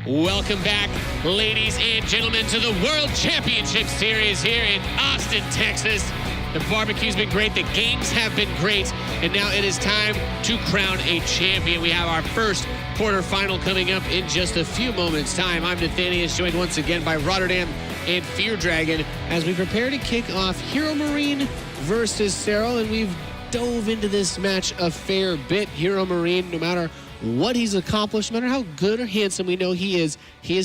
Welcome back, ladies and gentlemen, to the World Championship Series here in Austin, Texas. The barbecue's been great, the games have been great, and now it is time to crown a champion. We have our first quarterfinal coming up in just a few moments' time. I'm Nathanius, joined once again by Rotterdam and Fear Dragon as we prepare to kick off HeRoMaRinE versus Serral, and we've dove into this match a fair bit. HeRoMaRinE, no matter what he's accomplished, no matter how good or handsome we know he is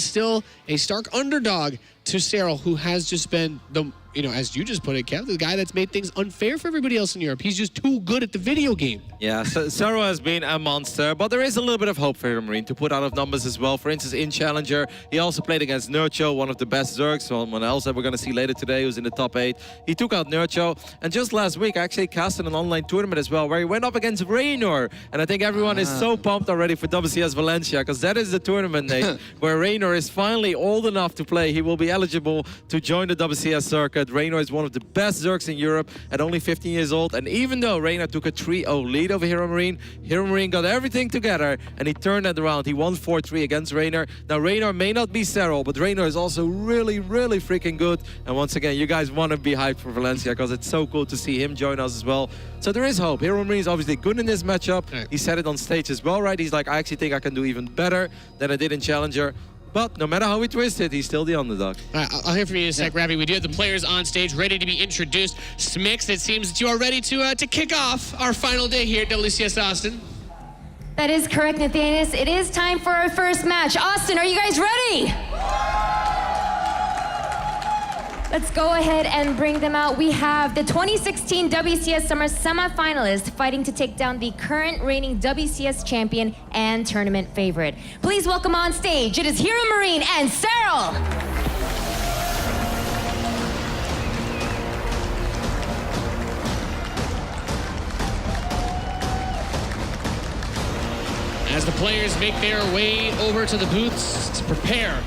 still a stark underdog to Serral, who has just been the, as you just put it, Kev, the guy that's made things unfair for everybody else in Europe. He's just too good at the video game. Yeah, so Serral has been a monster, but there is a little bit of hope for HeRoMaRinE to put out of numbers as well. For instance, in Challenger, he also played against Nurcho, one of the best Zergs, someone else that we're going to see later today who's in the top 8. He took out Nurcho, and just last week I actually cast in an online tournament as well, where he went up against Raynor, and I think everyone is so pumped already for WCS Valencia, because that is the tournament, Nate, where Raynor is finally old enough to play. He will be eligible to join the WCS circuit. Raynor is one of the best Zergs in Europe at only 15 years old, and even though Raynor took a 3-0 lead over HeRoMaRinE, HeRoMaRinE got everything together and he turned that around. He won 4-3 against Raynor. Now Raynor may not be Serral, but Raynor is also really, really freaking good. And once again, you guys want to be hyped for Valencia because it's so cool to see him join us as well. So there is hope. HeRoMaRinE is obviously good in this matchup. Right. He said it on stage as well, right? He's like, I actually think I can do even better than I did in Challenger. But no matter how we twist it, he's still the underdog. All right, I'll hear from you in a sec, Ravi. We do have the players on stage ready to be introduced. Smix, it seems that you are ready to kick off our final day here at WCS Austin. That is correct, Nathanius. It is time for our first match. Austin, are you guys ready? Let's go ahead and bring them out. We have the 2016 WCS Summer semifinalists fighting to take down the current reigning WCS champion and tournament favorite. Please welcome on stage, it is HeRoMaRinE and Serral. As the players make their way over to the booths to prepare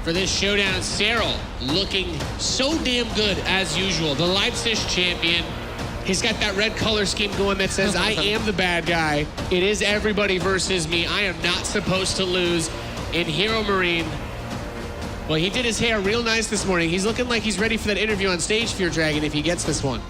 for this showdown, Serral looking so damn good as usual. The Leipzig champion. He's got that red color scheme going that says, I am the bad guy. It is everybody versus me. I am not supposed to lose. In HeRoMaRinE, well, he did his hair real nice this morning. He's looking like he's ready for that interview on stage, Fear Dragon, if he gets this one.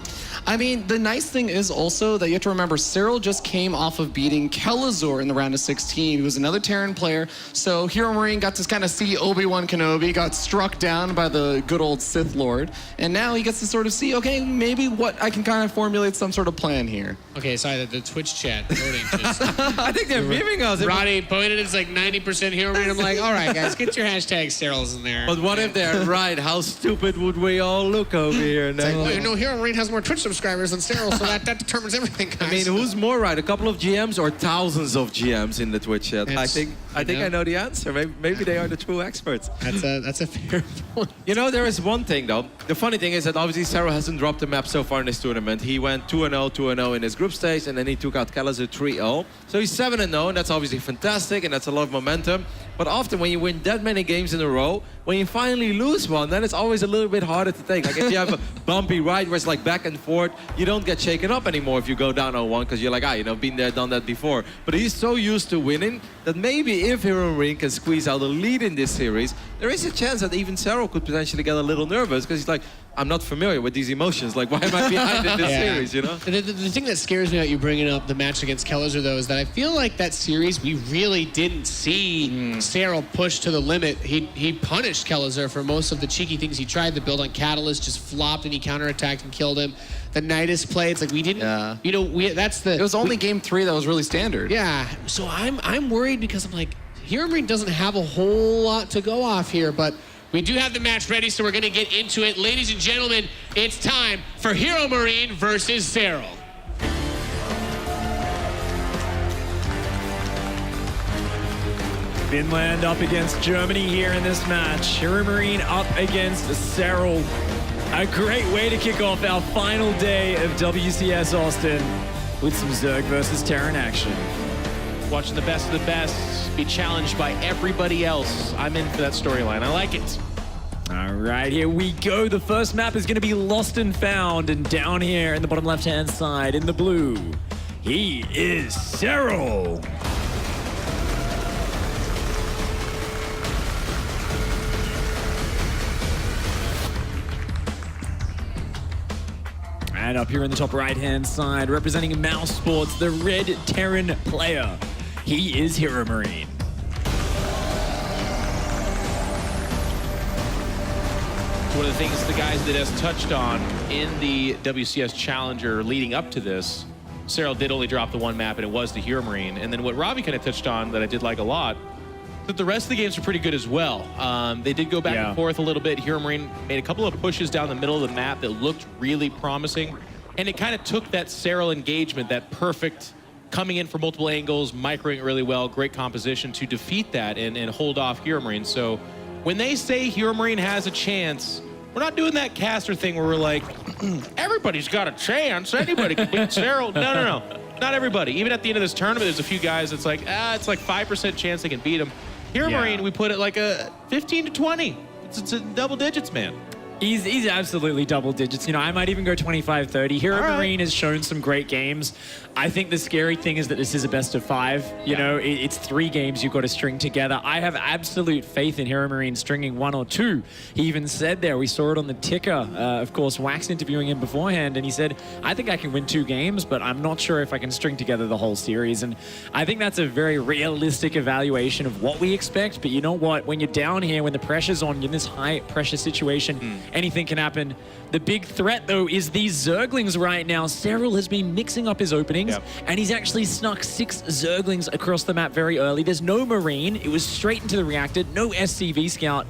I mean, the nice thing is also that you have to remember Serral just came off of beating Kelazor in the round of 16, who was another Terran player. So HeRoMaRinE got to kind of see Obi-Wan Kenobi, got struck down by the good old Sith Lord, and now he gets to sort of see, okay, maybe what I can kind of formulate some sort of plan here. Okay, sorry, the Twitch chat voting just... I think they're miming us. Roddy pointed, it's like 90% HeRoMaRinE. I'm like, all right, guys, get your hashtag Serrals in there. But what if they're right? How stupid would we all look over here? It's like, well, no, HeRoMaRinE has more Twitch subscribers than Serral, so that determines everything, guys. I mean, who's more right? A couple of GMs or thousands of GMs in the Twitch chat? I think I know the answer. Maybe they are the true experts. That's a fair point. You know, there is one thing though. The funny thing is that obviously Serral hasn't dropped the map so far in this tournament. He went 2-0, 2-0 in his group stage, and then he took out Kelazor 3-0. So he's 7-0, and that's obviously fantastic, and that's a lot of momentum. But often when you win that many games in a row, when you finally lose one, then it's always a little bit harder to take. Like if you have a bumpy ride where it's like back and forth, you don't get shaken up anymore if you go down 0-1 because you're like, been there, done that before. But he's so used to winning that maybe if HeRoMaRinE can squeeze out a lead in this series, there is a chance that even Serral could potentially get a little nervous because he's like, I'm not familiar with these emotions. Like, why am I behind in this series, you know? The thing that scares me about you bringing up the match against Kelazor, though, is that I feel like that series, we really didn't see Serral push to the limit. He punished Kelazor for most of the cheeky things he tried. The build on Catalyst just flopped, and he counterattacked and killed him. The Nidus play, it's like we didn't, It was only game 3 that was really standard. Yeah, so I'm worried because I'm like, HeRoMaRinE doesn't have a whole lot to go off here, but we do have the match ready, so we're going to get into it. Ladies and gentlemen, it's time for HeRoMaRinE versus Serral. Finland up against Germany here in this match. HeRoMaRinE up against Serral. A great way to kick off our final day of WCS Austin with some Zerg versus Terran action. Watching the best of the best be challenged by everybody else. I'm in for that storyline. I like it. All right, here we go. The first map is going to be Lost and Found, and down here in the bottom left-hand side in the blue, he is Serral. And up here in the top right-hand side, representing Mouse Sports, the red Terran player. He is HeRoMaRinE. One of the things the guys that has touched on in the WCS Challenger leading up to this, Serral did only drop the one map, and it was the HeRoMaRinE. And then what Ravi kind of touched on that I did like a lot, that the rest of the games are pretty good as well. They did go back and forth a little bit. HeRoMaRinE made a couple of pushes down the middle of the map that looked really promising. And it kind of took that Serral engagement, that perfect coming in from multiple angles, microing it really well, great composition to defeat that and hold off HeRoMaRinE. So when they say HeRoMaRinE has a chance, we're not doing that caster thing where we're like, everybody's got a chance. Anybody can beat Serral. No. Not everybody. Even at the end of this tournament, there's a few guys that's like, it's like 5% chance they can beat him. HeRoMaRinE, we put it like a 15 to 20. It's in double digits, man. He's absolutely double digits. You know, I might even go 25-30. HeRoMaRinE has shown some great games. I think the scary thing is that this is a best of 5. You know, it's 3 games you've got to string together. I have absolute faith in HeRoMaRinE stringing 1 or 2. He even said there, we saw it on the ticker, of course, Wax interviewing him beforehand, and he said, I think I can win 2 games, but I'm not sure if I can string together the whole series. And I think that's a very realistic evaluation of what we expect. But you know what? When you're down here, when the pressure's on, you're in this high pressure situation, anything can happen. The big threat, though, is these Zerglings right now. Serral has been mixing up his openings, and he's actually snuck 6 Zerglings across the map very early. There's no Marine. It was straight into the reactor. No SCV scout.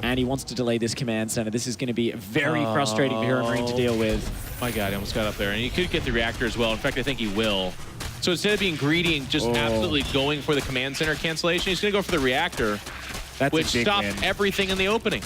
And he wants to delay this command center. This is going to be very frustrating for HeRoMaRinE to deal with. My God, he almost got up there. And he could get the reactor as well. In fact, I think he will. So instead of being greedy and just absolutely going for the command center cancellation, he's going to go for the reactor, which stopped everything in the opening.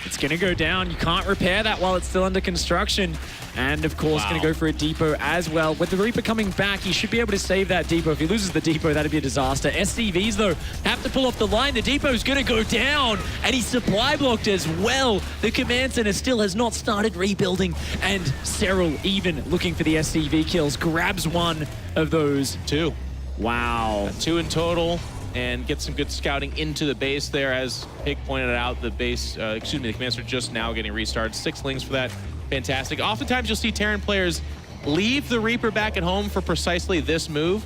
It's going to go down. You can't repair that while it's still under construction. And, of course, going to go for a depot as well. With the Reaper coming back, he should be able to save that depot. If he loses the depot, that'd be a disaster. SCVs, though, have to pull off the line. The depot's going to go down, and he's supply blocked as well. The command center still has not started rebuilding. And Serral, even looking for the SCV kills, grabs one of those. 2. Wow. 2 in total. And get some good scouting into the base there. As Pig pointed out, the base, the commands are just now getting restarted. 6 lings for that. Fantastic. Oftentimes you'll see Terran players leave the Reaper back at home for precisely this move.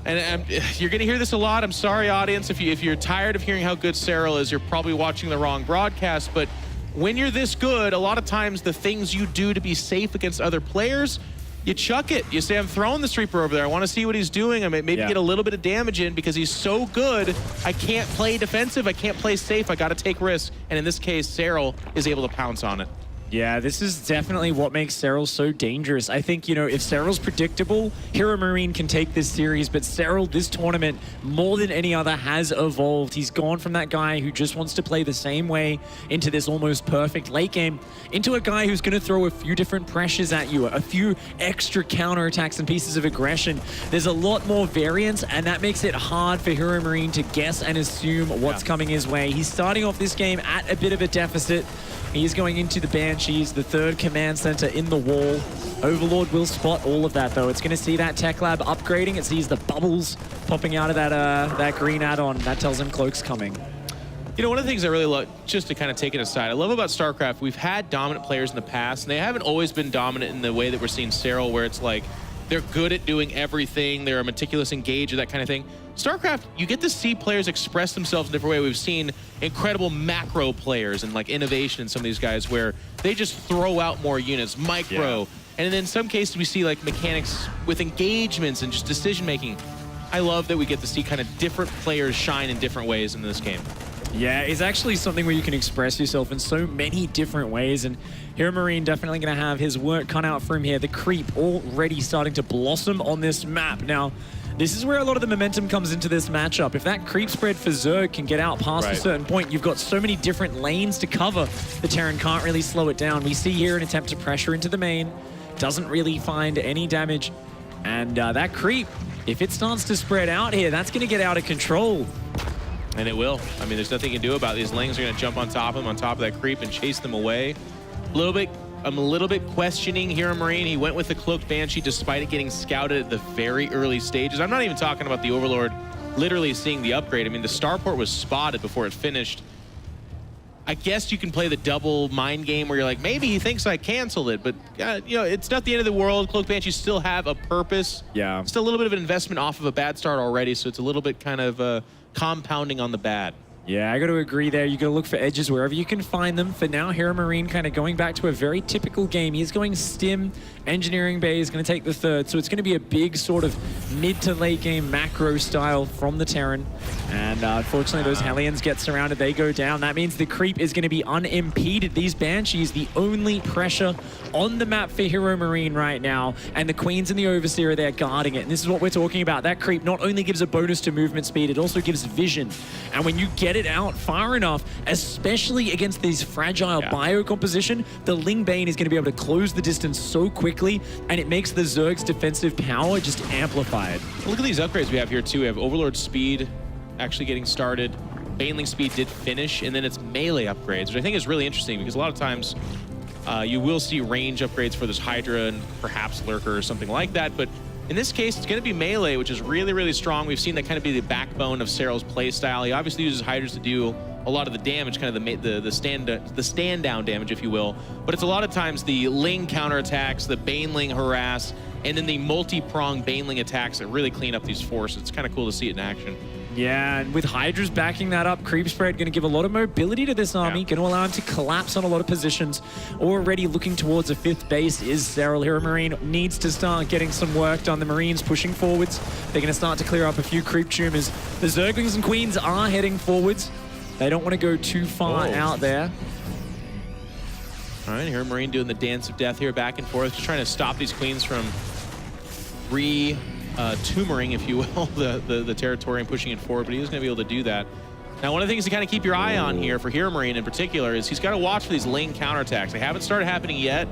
And you're going to hear this a lot. I'm sorry, audience. If you're tired of hearing how good Serral is, you're probably watching the wrong broadcast. But when you're this good, a lot of times the things you do to be safe against other players, you chuck it. You say, I'm throwing this Reaper over there. I want to see what he's doing. I maybe get a little bit of damage in because he's so good. I can't play defensive. I can't play safe. I got to take risks. And in this case, Serral is able to pounce on it. Yeah, this is definitely what makes Serral so dangerous. I think, you know, if Serral's predictable, HeRoMaRinE can take this series, but Serral, this tournament, more than any other, has evolved. He's gone from that guy who just wants to play the same way into this almost perfect late game, into a guy who's going to throw a few different pressures at you, a few extra counterattacks and pieces of aggression. There's a lot more variance, and that makes it hard for HeRoMaRinE to guess and assume what's coming his way. He's starting off this game at a bit of a deficit. He's going into the Banshees, the 3rd command center in the wall. Overlord will spot all of that, though. It's going to see that tech lab upgrading. It sees the bubbles popping out of that green add-on. That tells him Cloak's coming. You know, one of the things I really love, just to kind of take it aside, I love about StarCraft, we've had dominant players in the past, and they haven't always been dominant in the way that we're seeing Serral, where it's like they're good at doing everything, they're a meticulous engager, that kind of thing. StarCraft, you get to see players express themselves in a different way. We've seen incredible macro players and like innovation in some of these guys where they just throw out more units, micro. And then in some cases we see like mechanics with engagements and just decision making. I love that we get to see kind of different players shine in different ways in this game. Yeah, it's actually something where you can express yourself in so many different ways, and HeRoMaRinE definitely going to have his work cut out for him here. The creep already starting to blossom on this map. Now, this is where a lot of the momentum comes into this matchup. If that creep spread for Zerg can get out past a certain point, you've got so many different lanes to cover. The Terran can't really slow it down. We see here an attempt to pressure into the main. Doesn't really find any damage. And that creep, if it starts to spread out here, that's going to get out of control. And it will. I mean, there's nothing you can do about it. These lings are going to jump on top of him, on top of that creep, and chase them away. I'm a little bit questioning HeRoMaRinE. He went with the Cloaked Banshee despite it getting scouted at the very early stages. I'm not even talking about the Overlord literally seeing the upgrade. I mean, the starport was spotted before it finished. I guess you can play the double mind game where you're like, maybe he thinks I canceled it, but you know, it's not the end of the world. Cloak Banshees still have a purpose. Yeah. Still a little bit of an investment off of a bad start already, so it's a little bit kind of compounding on the bad. Yeah, I got to agree there. You got to look for edges wherever you can find them. For now, HeRoMaRinE kind of going back to a very typical game. He's going stim. Engineering Bay is going to take the third. So it's going to be a big sort of mid to late game macro style from the Terran. And unfortunately, those Hellions get surrounded. They go down. That means the creep is going to be unimpeded. These Banshees, the only pressure on the map for HeRoMaRinE right now. And the Queens and the Overseer are there guarding it. And this is what we're talking about. That creep not only gives a bonus to movement speed, it also gives vision. And when you get it out far enough, especially against these fragile bio composition, the Ling Bane is going to be able to close the distance so quickly, and it makes the Zerg's defensive power just amplified. Look at these upgrades we have here too. We have Overlord speed actually getting started. Baneling speed did finish, and then it's melee upgrades, which I think is really interesting because a lot of times you will see range upgrades for this Hydra and perhaps Lurker or something like that, but in this case, it's going to be melee, which is really, really strong. We've seen that kind of be the backbone of Serral's playstyle. He obviously uses Hydras to do a lot of the damage, kind of the stand down damage, if you will. But it's a lot of times the Ling counterattacks, the Baneling harass, and then the multi-prong Baneling attacks that really clean up these forces. It's kind of cool to see it in action. Yeah, and with Hydras backing that up, creep spread going to give a lot of mobility to this army, going to allow him to collapse on a lot of positions. Already looking towards a 5th base is Serral. HeRoMaRinE needs to start getting some work done. The Marines pushing forwards. They're going to start to clear up a few creep tumors. The Zerglings and Queens are heading forwards. They don't want to go too far out there. All right, HeRoMaRinE doing the dance of death here, back and forth, just trying to stop these Queens from tumoring, if you will, the territory and pushing it forward, but he was going to be able to do that. Now, one of the things to kind of keep your eye on here for HeRoMaRinE in particular is he's got to watch for these Ling counterattacks. They haven't started happening yet,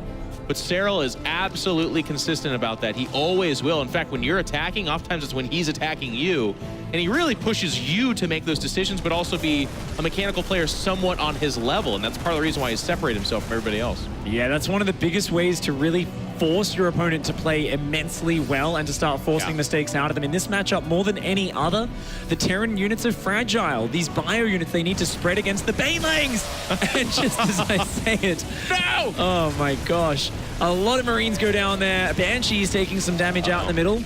but Serral is absolutely consistent about that. He always will. In fact, when you're attacking, oftentimes it's when he's attacking you, and he really pushes you to make those decisions, but also be a mechanical player somewhat on his level, and that's part of the reason why he's separated himself from everybody else. Yeah, that's one of the biggest ways to really force your opponent to play immensely well and to start forcing mistakes out of them. In this matchup, more than any other, the Terran units are fragile. These bio units, they need to spread against the Banelings. And just as I say it, no! Oh my gosh. A lot of Marines go down there. Banshee's taking some damage out in the middle.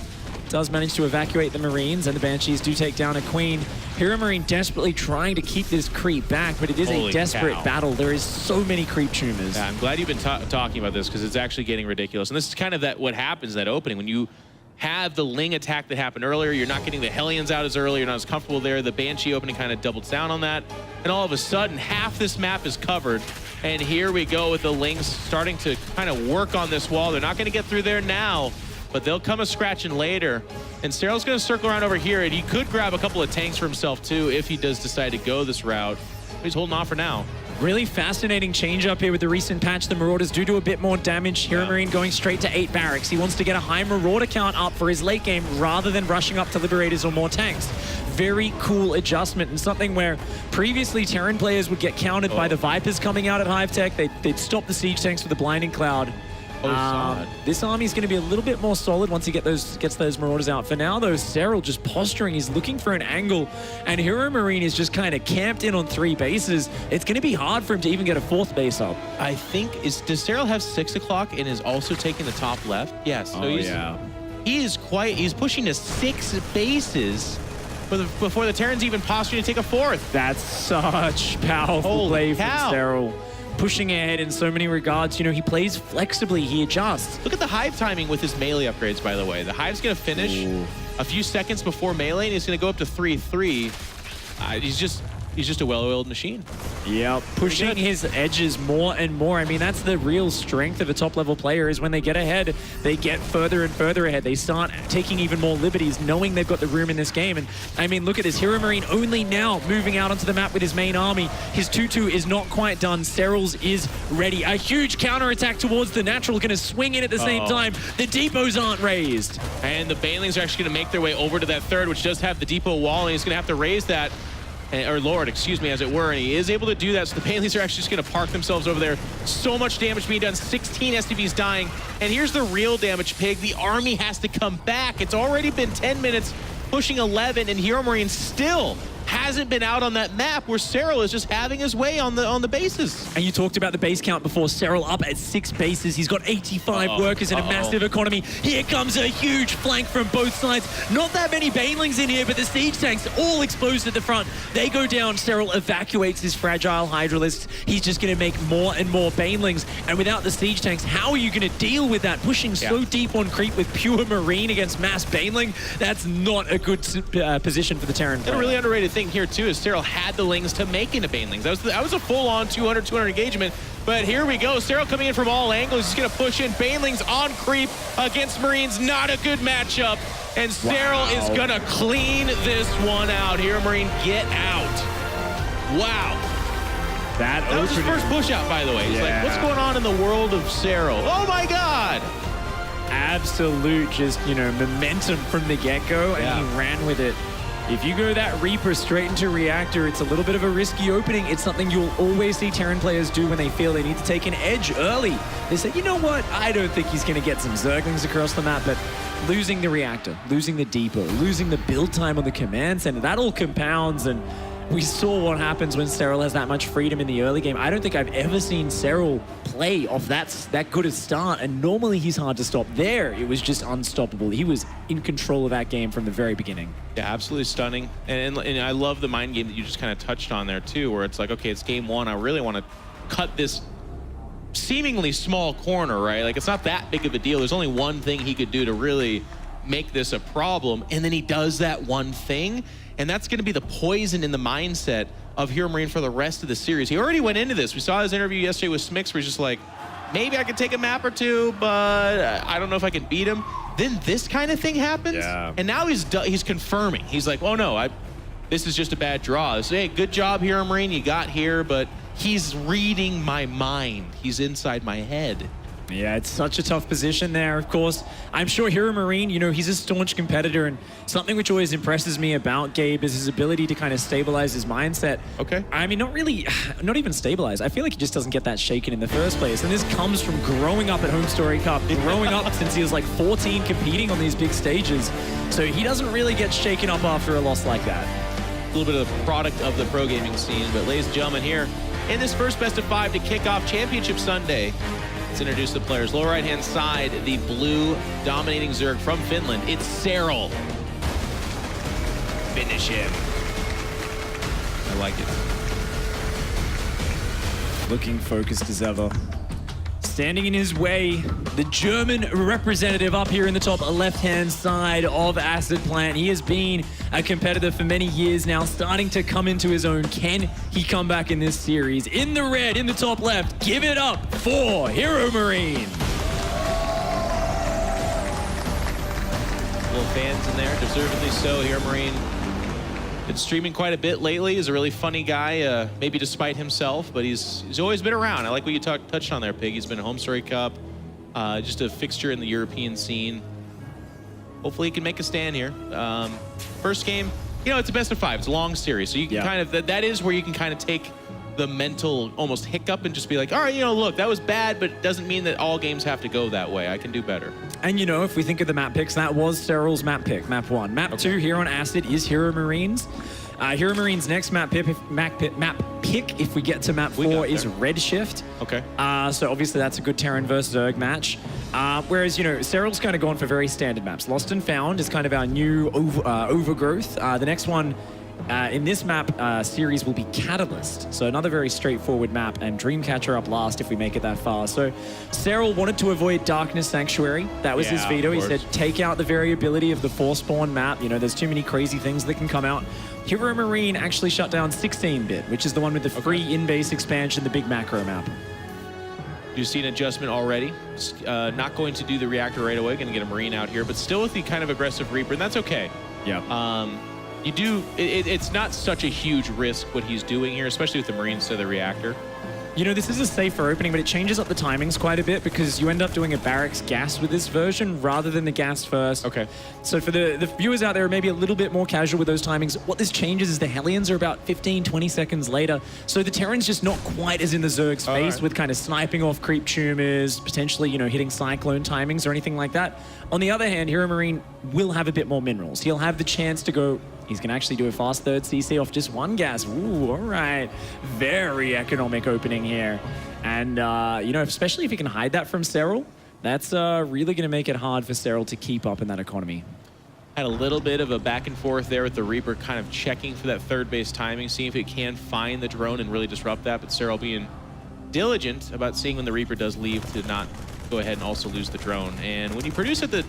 Does manage to evacuate the Marines, and the Banshees do take down a Queen. HeRoMaRinE desperately trying to keep this creep back, but it is a desperate battle. There is so many creep tumors. Yeah, I'm glad you've been talking about this because it's actually getting ridiculous. And this is kind of what happens in that opening. When you have the Ling attack that happened earlier, you're not getting the Hellions out as early, you're not as comfortable there. The Banshee opening kind of doubles down on that. And all of a sudden, half this map is covered. And here we go with the Lings starting to kind of work on this wall. They're not going to get through there now, but they'll come a scratching later. And Serral's going to circle around over here, and he could grab a couple of tanks for himself too if he does decide to go this route. He's holding off for now. Really fascinating change up here with the recent patch. The Marauders do a bit more damage. HeRoMaRinE going straight to 8 barracks. He wants to get a high Marauder count up for his late game rather than rushing up to Liberators or more tanks. Very cool adjustment, and something where previously Terran players would get countered by the Vipers coming out at Hive Tech. They'd stop the siege tanks with the Blinding Cloud. This army is going to be a little bit more solid once he gets those Marauders out. For now, though, Serral just posturing. He's looking for an angle, and HeRoMaRinE is just kind of camped in on 3 bases. It's going to be hard for him to even get a 4th base up. I think, does Serral have 6 o'clock and is also taking the top left? Yes. So he's pushing to 6 bases before the Terrans even posturing to take a 4th. That's such powerful play from Serral. Pushing ahead in so many regards. You know, he plays flexibly, he adjusts. Look at the Hive timing with his melee upgrades, by the way. The Hive's going to finish a few seconds before melee, and he's going to go up to 3-3. He's just a well-oiled machine. Yeah, pushing his edges more and more. I mean, that's the real strength of a top-level player, is when they get ahead, they get further and further ahead. They start taking even more liberties, knowing they've got the room in this game. And I mean, look at this. HeRoMaRinE only now moving out onto the map with his main army. His 2-2 is not quite done. Serral's is ready. A huge counterattack towards the natural, going to swing in at the same time. The depots aren't raised. And the Banelings are actually going to make their way over to that 3rd, which does have the depot wall, and he's going to have to raise that. Or Lord, excuse me, as it were, and he is able to do that, so the Banelings are actually just going to park themselves over there. So much damage being done, 16 SCVs dying, and here's the real damage, Pig. The army has to come back. It's already been 10 minutes, pushing 11, and HeRoMaRinE still hasn't been out on that map where Serral is just having his way on the bases. And you talked about the base count before. Serral up at 6 bases. He's got 85 workers in a massive economy. Here comes a huge flank from both sides. Not that many banelings in here, but the siege tanks all exposed at the front. They go down. Serral evacuates his fragile Hydralisk. He's just going to make more and more banelings. And without the siege tanks, how are you going to deal with that? Pushing so deep on creep with pure Marine against mass baneling, that's not a good position for the Terran player. And a really underrated thing here, too, is Serral had the lings to make into banelings. That was a full-on 200 engagement. But here we go. Serral coming in from all angles. He's going to push in banelings on creep against Marines. Not a good matchup. And Serral is going to clean this one out. HeRoMaRinE, get out. Wow. That was his first push out, by the way. He's like, what's going on in the world of Serral? Oh, my God. Absolute just, momentum from the get-go, and he ran with it. If you go that Reaper straight into Reactor, it's a little bit of a risky opening. It's something you'll always see Terran players do when they feel they need to take an edge early. They say, you know what? I don't think he's going to get some Zerglings across the map, but losing the Reactor, losing the Depot, losing the build time on the command center, that all compounds, and we saw what happens when Serral has that much freedom in the early game. I don't think I've ever seen Serral play off that good a start, and normally he's hard to stop. There, it was just unstoppable. He was in control of that game from the very beginning. Yeah, absolutely stunning. And I love the mind game that you just kind of touched on there, too, where it's like, okay, it's game one. I really want to cut this seemingly small corner, right? Like, it's not that big of a deal. There's only one thing he could do to really make this a problem, and then he does that one thing, and that's going to be the poison in the mindset of HeRoMaRinE for the rest of the series. He already went into this. We saw his interview yesterday with Smix where he's just like, maybe I could take a map or two, but I don't know if I can beat him. Then this kind of thing happens, and now he's confirming. He's like, oh no, this is just a bad draw. So, hey, good job, HeRoMaRinE, you got here, but he's reading my mind. He's inside my head. Yeah, it's such a tough position there, of course. I'm sure HeRoMaRinE, he's a staunch competitor, and something which always impresses me about Gabe is his ability to kind of stabilize his mindset. Okay. I mean, not even stabilize. I feel like he just doesn't get that shaken in the first place. And this comes from growing up at Home Story Cup, growing up since he was like 14 competing on these big stages. So he doesn't really get shaken up after a loss like that. A little bit of the product of the pro gaming scene, but ladies and gentlemen, here in this first best of 5 to kick off Championship Sunday, let's introduce the players. Lower right-hand side, the blue dominating Zerg from Finland. It's Serral. Finish him. I like it. Looking focused as ever. Standing in his way, the German representative up here in the top left-hand side of Acid Plant. He has been a competitor for many years now, starting to come into his own. Can he come back in this series? In the red, in the top left, give it up for HeRoMaRinE. Little fans in there, deservedly so. HeRoMaRinE been streaming quite a bit lately. He's a really funny guy, maybe despite himself, but he's always been around. I like what you touched on there, Pig. He's been a Home Story Cup, just a fixture in the European scene. Hopefully he can make a stand here. First game, it's a best of 5. It's a long series, so you can kind of, that is where you can kind of take the mental almost hiccup and just be like, all right, look, that was bad, but it doesn't mean that all games have to go that way. I can do better. And if we think of the map picks, that was Serral's map pick, map 1. Map 2 here on Acid is HeRoMaRinE's. HeRoMaRinE's next map pick, if we get to map 4, is Redshift. Okay. So obviously that's a good Terran versus Zerg match. Whereas, Serral's kind of gone for very standard maps. Lost and Found is kind of our new overgrowth. The next one in this map series will be Catalyst. So another very straightforward map, and Dreamcatcher up last if we make it that far. So Serral wanted to avoid Darkness Sanctuary. That was his veto. He said, take out the variability of the Forspawn map. There's too many crazy things that can come out. HeRoMaRinE actually shut down 16-bit, which is the one with the free in-base expansion, the big macro map. You see an adjustment already. Not going to do the Reactor right away. Going to get a Marine out here, but still with the kind of aggressive Reaper, and that's okay. Yeah. It's not such a huge risk what he's doing here, especially with the Marines to the Reactor. This is a safer opening, but it changes up the timings quite a bit because you end up doing a barracks gas with this version rather than the gas first. Okay. So for the viewers out there, maybe a little bit more casual with those timings, what this changes is the Hellions are about 15, 20 seconds later. So the Terran's just not quite as in the Zerg's face with kind of sniping off creep tumors, potentially, hitting cyclone timings or anything like that. On the other hand, HeRoMaRinE will have a bit more minerals. He'll have the chance to go He's going to actually do a fast third CC off just one gas. Ooh, all right. Very economic opening here. And, you know, especially if you can hide that from Serral, that's really going to make it hard for Serral to keep up in that economy. Had a little bit of a back and forth there with the Reaper kind of checking for that third base timing, seeing if it can find the drone and really disrupt that, but Serral being diligent about seeing when the Reaper does leave to not go ahead and also lose the drone. And when you produce at the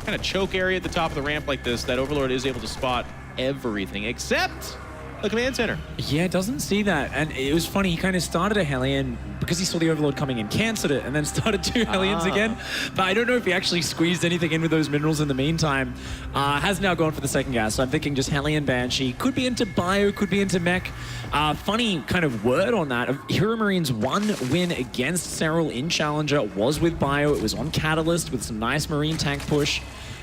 kind of choke area at the top of the ramp like this, that Overlord is able to spot everything except the command center. Yeah, doesn't see that. And it was funny, he kind of started a Hellion because he saw the Overlord coming in, canceled it, and then started 2 Hellions again. But I don't know if he actually squeezed anything in with those minerals in the meantime. Has now gone for the second gas, so I'm thinking just Hellion Banshee. Could be into Bio, could be into Mech. Funny kind of word on that. HeRoMaRiNE's one win against Serral in Challenger was with Bio. It was on Catalyst with some nice Marine tank push.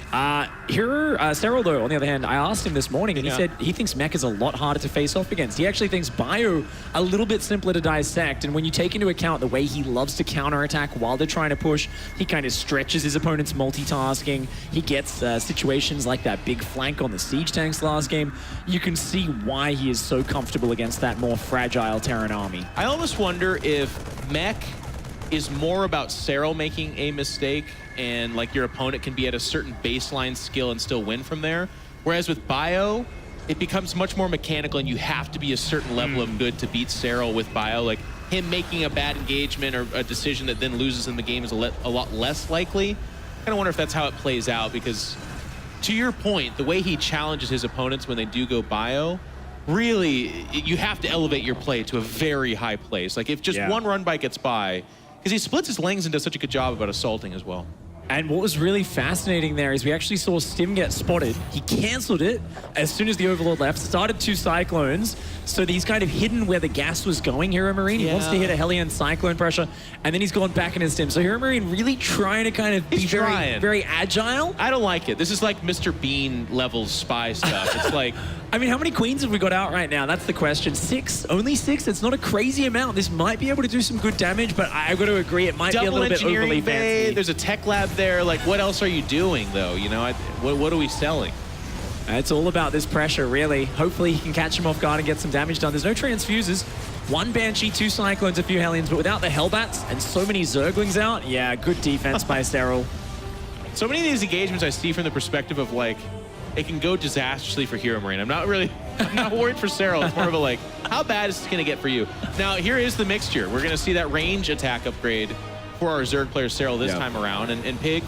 Serral, though, on the other hand, I asked him this morning, and he said he thinks Mech is a lot harder to face off against. He actually thinks Bio a little bit simpler to dissect, and when you take into account the way he loves to counterattack while they're trying to push, he kind of stretches his opponent's multitasking. He gets situations like that big flank on the siege tanks last game. You can see why he is so comfortable against that more fragile Terran army. I almost wonder if Mech is more about Serral making a mistake and like your opponent can be at a certain baseline skill and still win from there. Whereas with Bio, it becomes much more mechanical and you have to be a certain level of good to beat Serral with Bio. Like him making a bad engagement or a decision that then loses in the game is a lot less likely. I kind of wonder if that's how it plays out because to your point, the way he challenges his opponents when they do go Bio, really, you have to elevate your play to a very high place. Like if just one run by gets by, because he splits his lanes and does such a good job about assaulting as well. And what was really fascinating there is we actually saw Stim get spotted. He canceled it as soon as the Overlord left, started 2 Cyclones. So he's kind of hidden where the gas was going, HeRoMaRiNE. He wants to hit a Hellion Cyclone pressure, and then he's gone back into Stim. So HeRoMaRiNE really trying to kind of be very agile. I don't like it. This is like Mr. Bean level spy stuff. It's like... I mean, how many queens have we got out right now? That's the question. 6? Only 6? It's not a crazy amount. This might be able to do some good damage, but I've got to agree, it might be a little bit overly fancy. There's a tech lab there. Like, what else are you doing, though? You know, what are we selling? It's all about this pressure, really. Hopefully he can catch him off guard and get some damage done. There's no transfuses. 1 Banshee, 2 Cyclones, a few Hellions, but without the Hellbats and so many Zerglings out, yeah, good defense by Serral. So many of these engagements I see from the perspective of, like, it can go disastrously for HeRoMaRiNE. I'm not worried for Serral. It's more of a like, how bad is it going to get for you? Now, here is the mixture. We're going to see that range attack upgrade for our Zerg player Serral this time around. And Pig,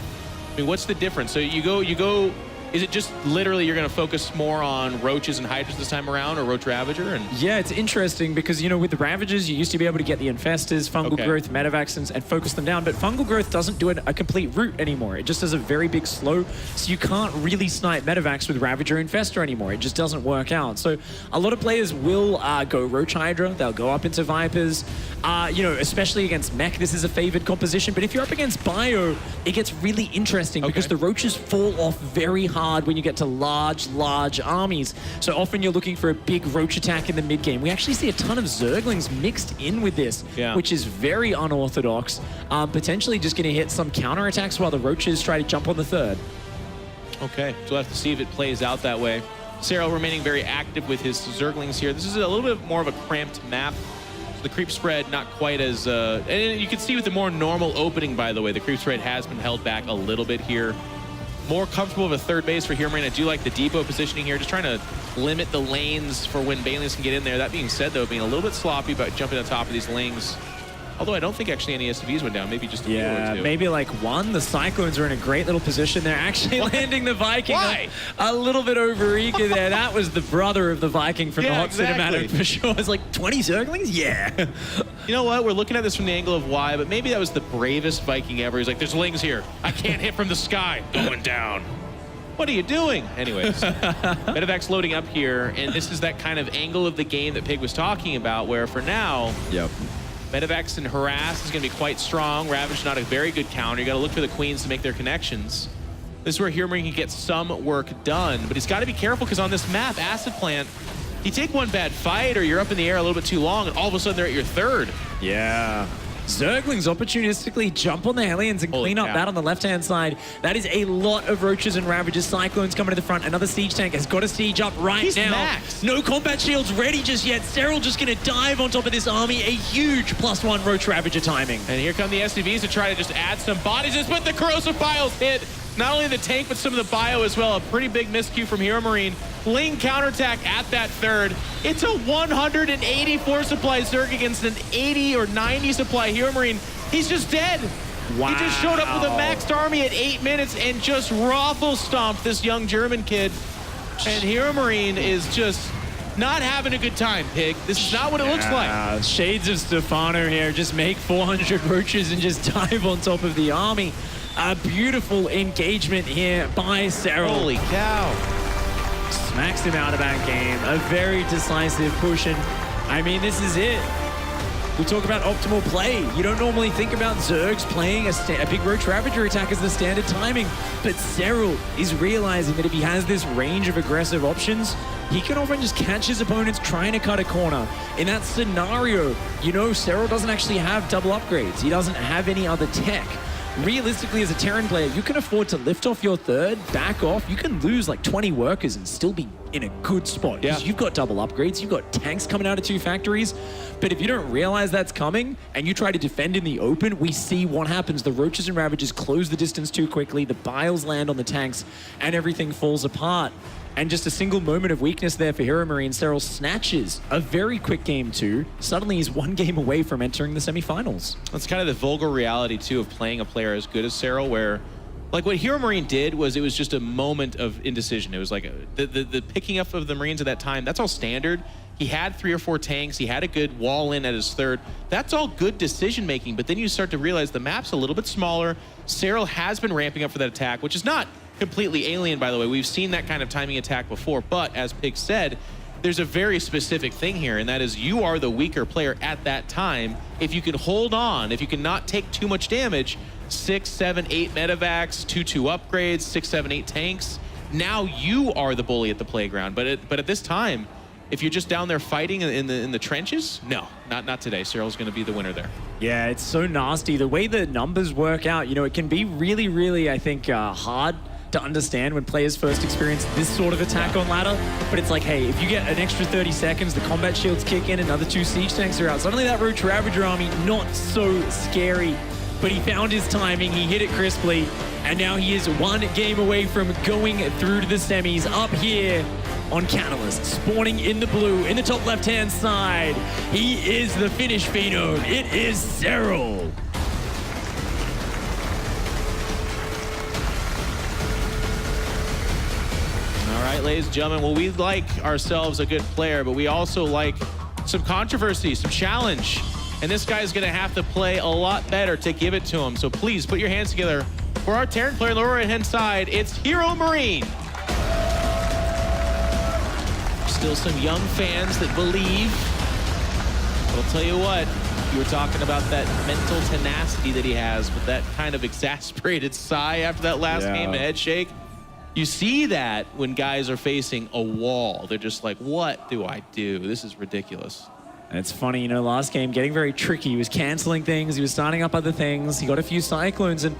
I mean, what's the difference? So you go, is it just literally you're going to focus more on Roaches and Hydras this time around, or Roach Ravager? And yeah, it's interesting because, you know, with the Ravagers, you used to be able to get the Infestors, Fungal Growth, Metavacs, and focus them down, but Fungal Growth doesn't do a complete route anymore. It just does a very big slow, so you can't really snipe Metavacs with Ravager Infestor anymore. It just doesn't work out. So a lot of players will go Roach Hydra, they'll go up into Vipers, you know, especially against Mech, this is a favored composition, but if you're up against Bio, it gets really interesting because the Roaches fall off very hard when you get to large armies. So often you're looking for a big Roach attack in the mid game. We actually see a ton of Zerglings mixed in with this, which is very unorthodox. Potentially just going to hit some counterattacks while the Roaches try to jump on the third. Okay, so we'll have to see if it plays out that way. Serral remaining very active with his Zerglings here. This is a little bit more of a cramped map. So the creep spread not quite as... and you can see with the more normal opening, by the way, the creep spread has been held back a little bit here. More comfortable of a third base for HeRoMaRiNE. I do like the depot positioning here, just trying to limit the lanes for when Banelings can get in there. That being said, though, being a little bit sloppy about jumping on top of these lanes. Although I don't think actually any SCVs went down, maybe just a few or two. Maybe like 1. The Cyclones are in a great little position. They're actually landing the Viking a little bit over eager there. That was the brother of the Viking from the hot cinematic for sure. It's like 20 Zerglings? Yeah. You know what? We're looking at this from the angle of why, but maybe that was the bravest Viking ever. He's like, there's lings here. I can't hit from the sky. Going down. What are you doing? Anyways, Metavac's loading up here, and this is that kind of angle of the game that Pig was talking about, where for now, Metavacs and Harass is going to be quite strong. Ravage not a very good counter. You got to look for the Queens to make their connections. This is where HeRoMaRiNE can get some work done, but he's got to be careful because on this map, Acid Plant, you take one bad fight or you're up in the air a little bit too long, and all of a sudden they're at your third. Yeah. Zerglings opportunistically jump on the Hellions and clean up that on the left-hand side. That is a lot of Roaches and Ravagers. Cyclones coming to the front. Another Siege Tank has got a Siege up right now. Maxed. No combat shields ready just yet. Serral just going to dive on top of this army. A huge +1 Roach Ravager timing. And here come the SCVs to try to just add some bodies. Just with the Corrosive Biles hit not only the tank, but some of the bio as well. A pretty big miscue from HeRoMaRinE. Ling counterattack at that third. It's a 184 supply Zerg against an 80 or 90 supply HeRoMaRinE. He's just dead. Wow. He just showed up with a maxed army at 8 minutes and just raffle stomped this young German kid. And HeRoMaRinE is just not having a good time, Pig. This is not what it looks like. Shades of Stefano here. Just make 400 Roaches and just dive on top of the army. A beautiful engagement here by Serral. Holy cow. Smacks him out of that game. A very decisive push. And I mean, this is it. We talk about optimal play. You don't normally think about Zergs playing a big Roach Ravager attack as the standard timing, but Serral is realizing that if he has this range of aggressive options, he can often just catch his opponents trying to cut a corner. In that scenario, you know, Serral doesn't actually have double upgrades. He doesn't have any other tech. Realistically, as a Terran player, you can afford to lift off your third, back off. You can lose like 20 workers and still be in a good spot. Because you've got double upgrades, you've got tanks coming out of 2 factories. But if you don't realize that's coming and you try to defend in the open, we see what happens. The Roaches and Ravagers close the distance too quickly, the Biles land on the tanks, and everything falls apart. And just a single moment of weakness there for HeRoMaRinE. Serral snatches a very quick game too. Suddenly he's 1 game away from entering the semifinals. That's kind of the vulgar reality too of playing a player as good as Serral, where like what HeRoMaRinE did was it was just a moment of indecision. It was like the picking up of the Marines at that time, that's all standard. He had 3 or 4 tanks. He had a good wall in at his third. That's all good decision making, but then you start to realize the map's a little bit smaller. Serral has been ramping up for that attack, which is not completely alien, by the way. We've seen that kind of timing attack before, but as Pig said, there's a very specific thing here, and that is you are the weaker player at that time. If you can hold on, if you can not take too much damage, 6, 7, 8 medevacs, 2 upgrades, 6, 7, 8 tanks, now you are the bully at the playground. But at this time, if you're just down there fighting in the trenches, no, not today. Serral's going to be the winner there. Yeah, it's so nasty. The way the numbers work out, you know, it can be really, really, I think, hard to understand when players first experience this sort of attack on ladder. But it's like, hey, if you get an extra 30 seconds, the combat shields kick in, another 2 siege tanks are out. Suddenly that Roach Ravager army, not so scary. But he found his timing, he hit it crisply, and now he is 1 game away from going through to the semis up here on Catalyst, spawning in the blue, in the top left-hand side. He is the Finnish phenom. It is Serral. All right, ladies and gentlemen, well, we like ourselves a good player, but we also like some controversy, some challenge. And this guy's gonna have to play a lot better to give it to him. So please put your hands together for our Terran player on the right-hand side. It's HeRoMaRinE. Still some young fans that believe. But I'll tell you what, you were talking about that mental tenacity that he has with that kind of exasperated sigh after that last game, a head shake. You see that when guys are facing a wall. They're just like, what do I do? This is ridiculous. It's funny, you know, last game getting very tricky. He was canceling things, he was starting up other things, he got a few cyclones, and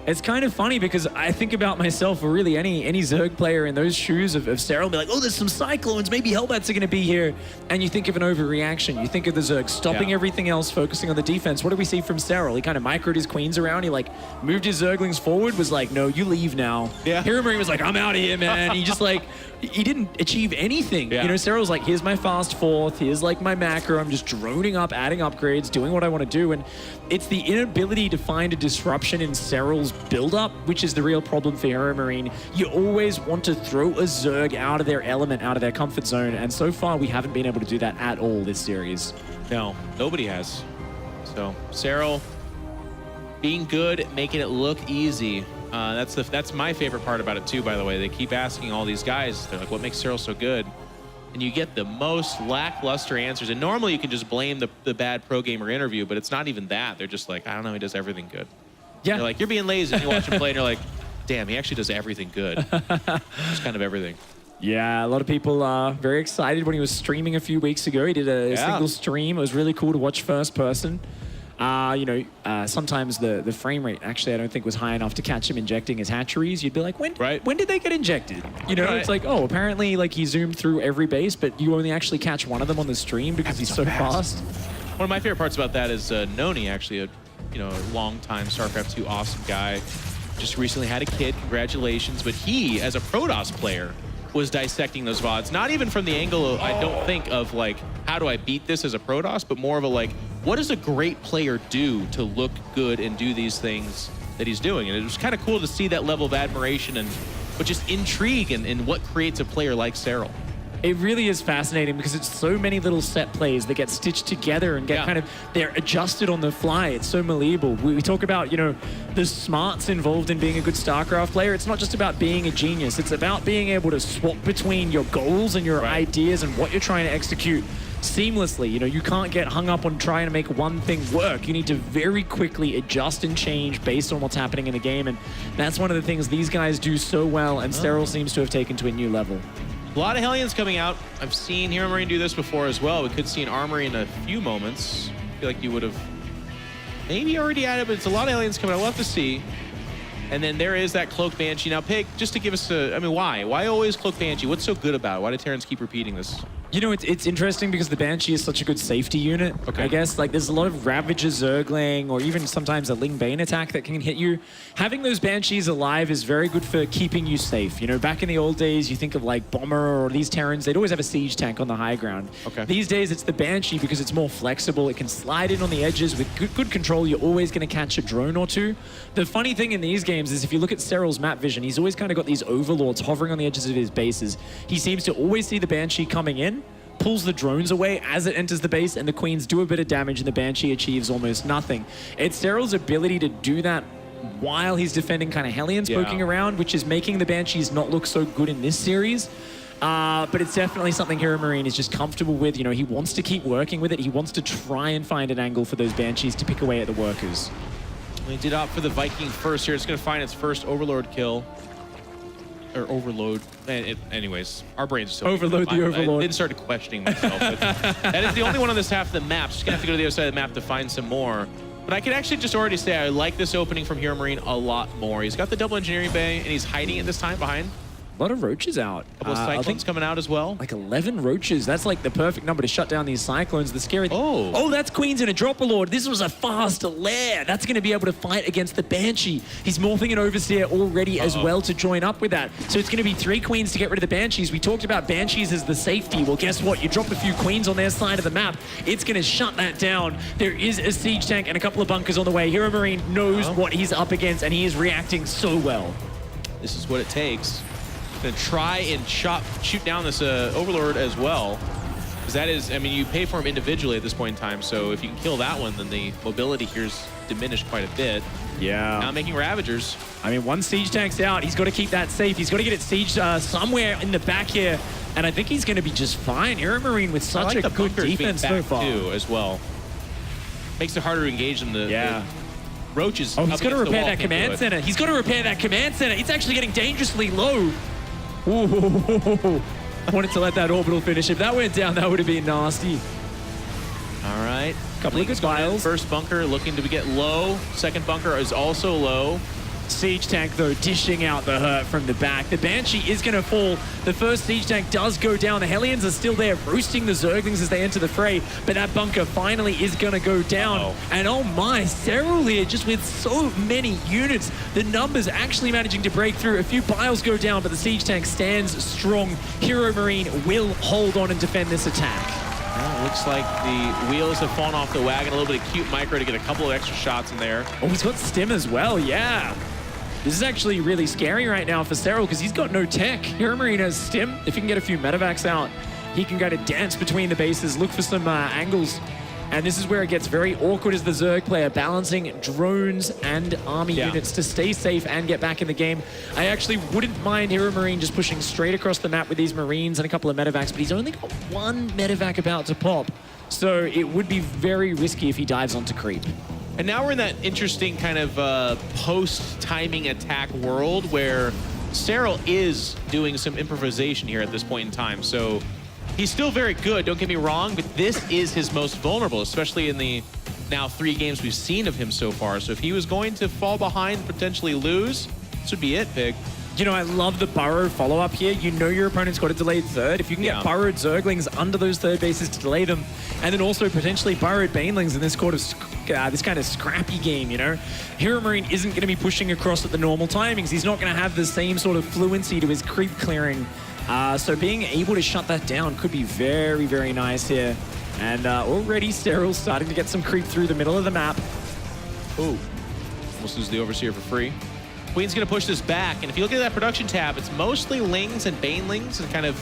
it's kind of funny because I think about myself, or really any Zerg player in those shoes of Serral, be like, oh, there's some cyclones, maybe Hellbats are going to be here. And you think of an overreaction. You think of the Zerg stopping everything else, focusing on the defense. What did we see from Serral? He kind of microed his queens around. He like moved his Zerglings forward, was like, no, you leave now. Yeah. HeRoMaRinE was like, I'm out of here, man. He just like, he didn't achieve anything. You know, Serral's like, here's my fast fourth, here's like my macro, I'm just droning up, adding upgrades, doing what I want to do. And it's the inability to find a disruption in Serral's build-up, which is the real problem for HeRoMaRinE. You always want to throw a Zerg out of their element, out of their comfort zone, and so far we haven't been able to do that at all this series. No, nobody has. So Serral being good, making it look easy. That's my favorite part about it too, by the way. They keep asking all these guys, they're like, what makes Serral so good? And you get the most lackluster answers. And normally you can just blame the bad pro gamer interview, but it's not even that. They're just like, I don't know, he does everything good. Yeah. You're like, you're being lazy. And you watch him play and you're like, damn, he actually does everything good. Just kind of everything. Yeah, a lot of people are very excited when he was streaming a few weeks ago. He did a single stream. It was really cool to watch first person. Sometimes the frame rate actually I don't think was high enough to catch him injecting his hatcheries. You'd be like, when did they get injected? It's like, oh, apparently like he zoomed through every base, but you only actually catch one of them on the stream because he's so fast. One of my favorite parts about that is Noni, actually, a long-time StarCraft 2 awesome guy. Just recently had a kid, congratulations. But he, as a Protoss player, was dissecting those VODs. Not even from the angle, I don't think, of like, how do I beat this as a Protoss, but more of a like, what does a great player do to look good and do these things that he's doing? And it was kind of cool to see that level of admiration and but just intrigue in what creates a player like Serral. It really is fascinating because it's so many little set plays that get stitched together and get they're adjusted on the fly. It's so malleable. We talk about, the smarts involved in being a good StarCraft player. It's not just about being a genius. It's about being able to swap between your goals and your ideas and what you're trying to execute seamlessly. You can't get hung up on trying to make one thing work. You need to very quickly adjust and change based on what's happening in the game. And that's one of the things these guys do so well, and Serral seems to have taken to a new level. A lot of Hellions coming out. I've seen HeRoMaRinE do this before as well. We could see an Armory in a few moments. I feel like you would have maybe already added, but it's a lot of Hellions coming out. We'll have to see. And then there is that Cloak Banshee. Now, Pig, just to give us why? Why always Cloak Banshee? What's so good about it? Why do Terrans keep repeating this? It's interesting because the Banshee is such a good safety unit, I guess. Like, there's a lot of Ravager, Zergling, or even sometimes a Ling Bane attack that can hit you. Having those Banshees alive is very good for keeping you safe. Back in the old days, you think of, like, Bomber or these Terrans, they'd always have a siege tank on the high ground. These days, it's the Banshee because it's more flexible. It can slide in on the edges. With good control, you're always going to catch a drone or two. The funny thing in these games is if you look at Serral's map vision, he's always kind of got these overlords hovering on the edges of his bases. He seems to always see the Banshee coming in, pulls the drones away as it enters the base, and the Queens do a bit of damage, and the Banshee achieves almost nothing. It's Serral's ability to do that while he's defending kind of Hellions poking around, which is making the Banshees not look so good in this series. But it's definitely something HeRoMaRinE is just comfortable with. He wants to keep working with it. He wants to try and find an angle for those Banshees to pick away at the workers. They did opt for the Viking first here. It's going to find its first Overlord kill. Or Overload. Anyways, our brains are so Overload the Overlord. I didn't start questioning myself. But that is the only one on this half of the map. Just going to have to go to the other side of the map to find some more. But I can actually just already say I like this opening from HeRoMaRinE a lot more. He's got the double engineering bay, and he's hiding it this time behind. A lot of roaches out. A couple of Cyclones coming out as well. Like 11 roaches. That's like the perfect number to shut down these Cyclones. The scary thing. Oh, that's Queens in a Dropper-Lord. This was a fast lair. That's going to be able to fight against the Banshee. He's morphing an Overseer already as well to join up with that. So it's going to be 3 Queens to get rid of the Banshees. We talked about Banshees as the safety. Well, guess what? You drop a few Queens on their side of the map. It's going to shut that down. There is a siege tank and a couple of bunkers on the way. HeRoMaRinE knows what he's up against, and he is reacting so well. This is what it takes. Gonna try and shoot down this Overlord as well. Because that is, you pay for him individually at this point in time, so if you can kill that one, then the mobility here's diminished quite a bit. Yeah. Now making Ravagers. One siege tank's out. He's got to keep that safe. He's got to get it sieged somewhere in the back here, and I think he's going to be just fine. HeRoMaRinE with such a good defense so far. Too, as well. Makes it harder to engage them. The roaches. Oh, he's got to repair that command center. He's got to repair that command center. It's actually getting dangerously low. Ooh. I wanted to let that orbital finish. If that went down, that would have been nasty. All right. Couple of good files. First bunker looking to get low. Second bunker is also low. Siege tank, though, dishing out the hurt from the back. The Banshee is going to fall. The first siege tank does go down. The Hellions are still there, roasting the Zerglings as they enter the fray. But that bunker finally is going to go down. And oh my, Serral here, just with so many units. The numbers actually managing to break through. A few piles go down, but the siege tank stands strong. HeRoMaRinE will hold on and defend this attack. Well, looks like the wheels have fallen off the wagon. A little bit of cute micro to get a couple of extra shots in there. Oh, he's got stim as well, yeah. This is actually really scary right now for Serral because he's got no tech. HeRoMaRinE has stim. If he can get a few medevacs out, he can go to dance between the bases, look for some angles. And this is where it gets very awkward as the Zerg player, balancing drones and army units to stay safe and get back in the game. I actually wouldn't mind HeRoMaRinE just pushing straight across the map with these Marines and a couple of medevacs, but he's only got 1 medevac about to pop. So it would be very risky if he dives onto creep. And now we're in that interesting kind of post-timing attack world where Serral is doing some improvisation here at this point in time. So he's still very good, don't get me wrong, but this is his most vulnerable, especially in the now 3 games we've seen of him so far. So if he was going to fall behind, potentially lose, this would be it, Pig. You know, I love the burrow follow-up here. You know your opponent's got a delayed third. If you can get burrowed Zerglings under those third bases to delay them, and then also potentially burrowed Banelings in this this kind of scrappy game, you know? HeRoMaRinE isn't going to be pushing across at the normal timings. He's not going to have the same sort of fluency to his creep clearing. So being able to shut that down could be very, very nice here. And already Serral's starting to get some creep through the middle of the map. Ooh, almost lose the Overseer for free. Queen's going to push this back, and if you look at that production tab, it's mostly Lings and Banelings and kind of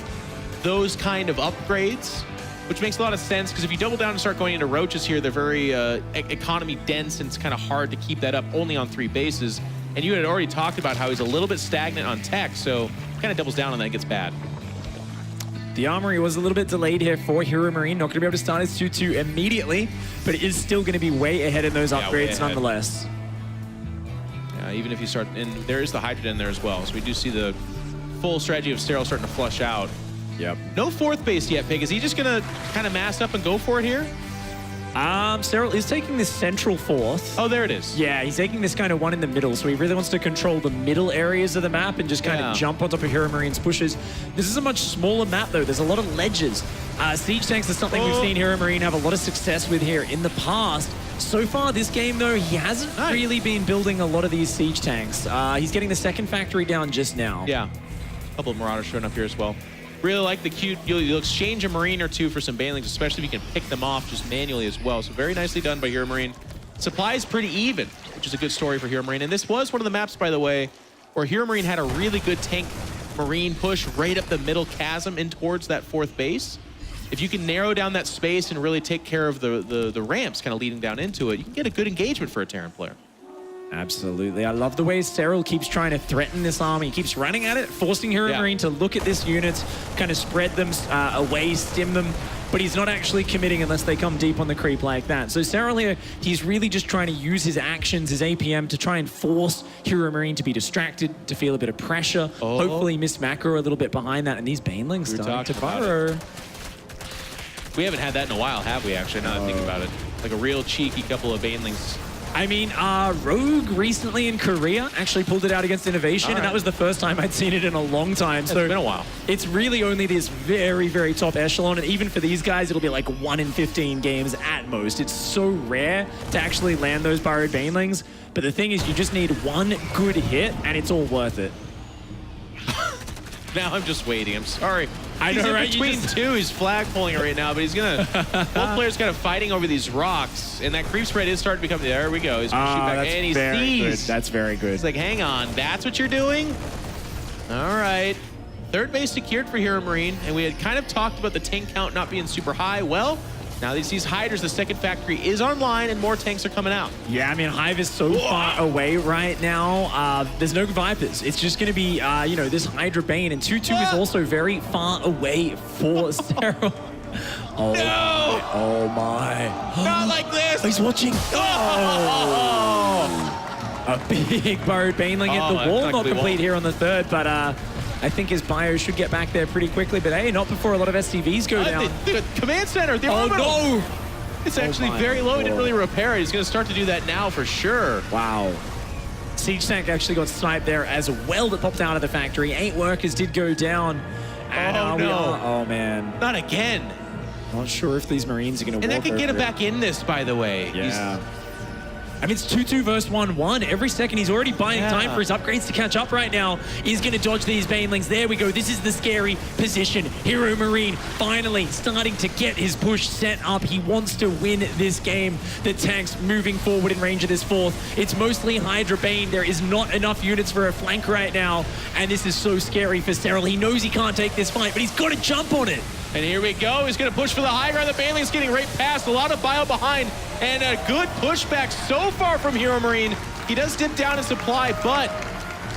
those kind of upgrades, which makes a lot of sense, because if you double down and start going into Roaches here, they're very economy dense, and it's kind of hard to keep that up only on 3 bases. And you had already talked about how he's a little bit stagnant on tech, so kind of doubles down on that and gets bad. The Armory was a little bit delayed here for HeRoMaRinE. Not going to be able to start his 2-2 immediately, but it is still going to be way ahead in those upgrades nonetheless. Even if you start, and there is the Hydra in there as well, so we do see the full strategy of Serral starting to flush out. Yep. No 4th base yet, Pig. Is he just gonna kind of mass up and go for it here? Serral is taking this central 4th. Oh, there it is. Yeah, he's taking this kind of one in the middle, so he really wants to control the middle areas of the map and just kind of jump on top of HeRoMaRinE's pushes. This is a much smaller map, though. There's a lot of ledges. Siege tanks is something we've seen HeRoMaRinE have a lot of success with here in the past. So far, this game, though, he hasn't really been building a lot of these siege tanks. He's getting the 2nd factory down just now. Yeah, a couple of Marauders showing up here as well. Really like the cute, you'll exchange a Marine or 2 for some Banelings, especially if you can pick them off just manually as well. So very nicely done by HeRoMaRinE. Supply is pretty even, which is a good story for HeRoMaRinE. And this was one of the maps, by the way, where HeRoMaRinE had a really good tank Marine push right up the middle chasm in towards that 4th base. If you can narrow down that space and really take care of the ramps kind of leading down into it, you can get a good engagement for a Terran player. Absolutely. I love the way Serral keeps trying to threaten this army. He keeps running at it, forcing HeRoMaRinE to look at this unit, kind of spread them away, stim them, but he's not actually committing unless they come deep on the creep like that. So Serral here, he's really just trying to use his actions, his APM, to try and force HeRoMaRinE to be distracted, to feel a bit of pressure. Hopefully miss macro a little bit behind that, and these Banelings starting to burrow. We haven't had that in a while, have we, actually, now that I think about it? Like a real cheeky couple of Banelings. I mean, Rogue recently in Korea actually pulled it out against Innovation, and that was the first time I'd seen it in a long time. So it's been a while. It's really only this very, very top echelon, and even for these guys, it'll be like 1 in 15 games at most. It's so rare to actually land those burrowed Banelings, but the thing is, you just need 1 good hit, and it's all worth it. Now I'm just waiting. I'm sorry. I know, right? Between 2, he's flag pulling it right now, but he's gonna. Both players kind of fighting over these rocks, and that creep spread is starting to become. There we go. He's gonna shoot back, and he sees. That's very good. He's like, hang on, that's what you're doing? All right. 3rd base secured for HeRoMaRinE, and we had kind of talked about the tank count not being super high. Well, now these Hydras, the 2nd factory is online, and more tanks are coming out. Yeah, I mean, Hive is so far away right now. There's no Vipers. It's just going to be, you know, this Hydra Bane, and 2-2 is also very far away for Serral. Oh, no! Oh, my. Not like this! He's watching. Oh! A big burrowed Baneling at the wall. Not complete here on the 3rd, but I think his bio should get back there pretty quickly, but hey, not before a lot of SCVs go down. The command center, the orbital. No! It's actually very low. He didn't really repair it. He's going to start to do that now for sure. Wow. Siege tank actually got sniped there as well that popped out of the factory. 8 workers did go down. And oh, man. Not again. Not sure if these Marines are going to walk. And that could get him it. back in this, by the way. Yeah. I mean, it's 2-2 versus 1-1. Every second, he's already buying time for his upgrades to catch up right now. He's going to dodge these Banelings. There we go. This is the scary position. HeRoMaRinE finally starting to get his push set up. He wants to win this game. The tank's moving forward in range of this 4th. It's mostly Hydra Bane. There is not enough units for a flank right now. And this is so scary for Serral. He knows he can't take this fight, but he's got to jump on it. And here we go. He's going to push for the high ground. The Baneling's getting right past. A lot of bio behind. And a good pushback so far from HeRoMaRinE. He does dip down in supply, but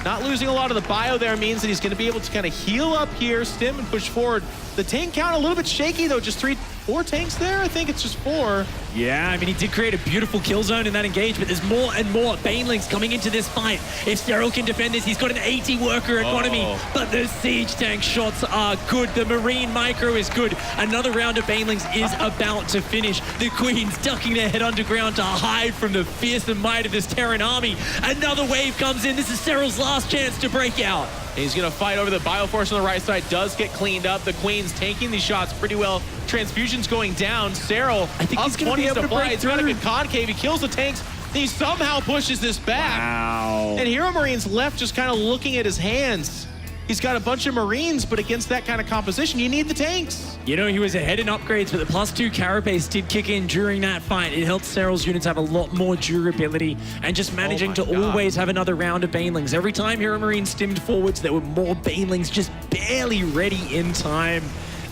not losing a lot of the bio there means that he's going to be able to kind of heal up here, stim, and push forward. The tank count a little bit shaky, though. Just 4 tanks there? I think it's just 4. Yeah, I mean, he did create a beautiful kill zone in that engage, but there's more and more Banelings coming into this fight. If Serral can defend this, he's got an 80 worker economy, but the siege tank shots are good. The Marine micro is good. Another round of Banelings is about to finish. The Queens ducking their head underground to hide from the fearsome might of this Terran army. Another wave comes in. This is Serral's last chance to break out. He's going to fight over the Bioforce on the right side. Does get cleaned up. The Queen's taking these shots pretty well. Transfusion's going down. Serral, I think he's going to be able to break He's through. got a good concave. He kills the tanks. He somehow pushes this back. Wow. And HeRoMaRiNE's left just kind of looking at his hands. He's got a bunch of Marines, but against that kind of composition, you need the tanks. You know, he was ahead in upgrades, but the +2 carapace did kick in during that fight. It helped Serral's units have a lot more durability and just managing to always have another round of Banelings. Every time HeRoMaRiNE stimmed forwards, there were more Banelings just barely ready in time.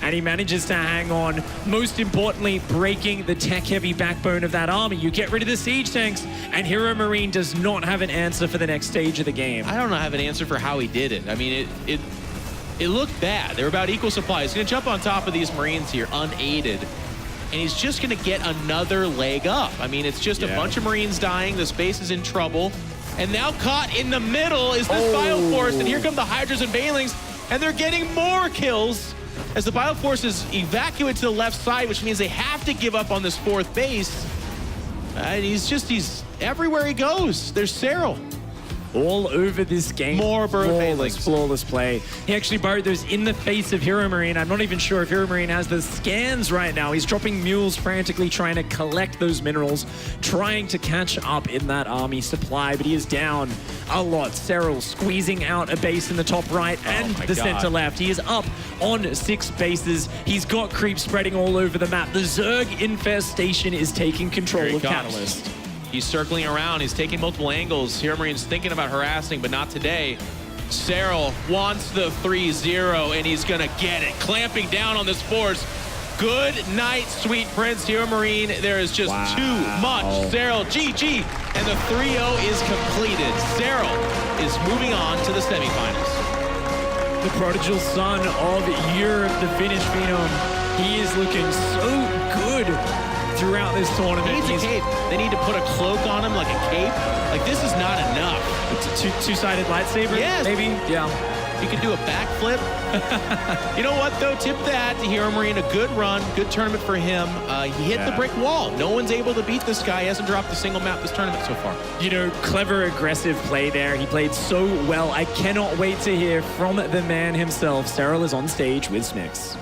And he manages to hang on, most importantly, breaking the tech-heavy backbone of that army. You get rid of the siege tanks, and HeRoMaRiNE does not have an answer for the next stage of the game. I don't have an answer for how he did it. I mean, it looked bad. They were about equal supply. He's going to jump on top of these Marines here, unaided. And he's just going to get another leg up. I mean, it's just a bunch of Marines dying. The space is in trouble. And now caught in the middle is this Bioforce. And here come the Hydras and Banelings. And they're getting more kills as the Bioforce is evacuated to the left side, which means they have to give up on this 4th base. And he's everywhere he goes. There's Serral. All over this game. More burrowed flawless play. He actually burrowed those in the face of HeRoMaRiNE. I'm not even sure if HeRoMaRiNE has the scans right now. He's dropping mules frantically trying to collect those minerals, trying to catch up in that army supply, but he is down a lot. Serral squeezing out a base in the top right and the center left. He is up on 6 bases. He's got creep spreading all over the map. The Zerg infestation is taking control of Catalyst. He's circling around. He's taking multiple angles. HeRoMaRiNE's thinking about harassing, but not today. Serral wants the 3-0, and he's going to get it. Clamping down on this force. Good night, sweet prince. HeRoMaRiNE, there is just too much. Serral, GG, and the 3-0 is completed. Serral is moving on to the semifinals. The prodigal son of Europe, the Finnish phenom. He is looking so good throughout this tournament. He needs a cape. They need to put a cloak on him like a cape. Like, this is not enough. It's a two-sided lightsaber? Yes. Maybe? Yeah. He could do a backflip. You know what, though? Tip that to HeRoMaRiNE. A good run, good tournament for him. He hit the brick wall. No one's able to beat this guy. He hasn't dropped a single map this tournament so far. You know, clever, aggressive play there. He played so well. I cannot wait to hear from the man himself. Serral is on stage with Snicks.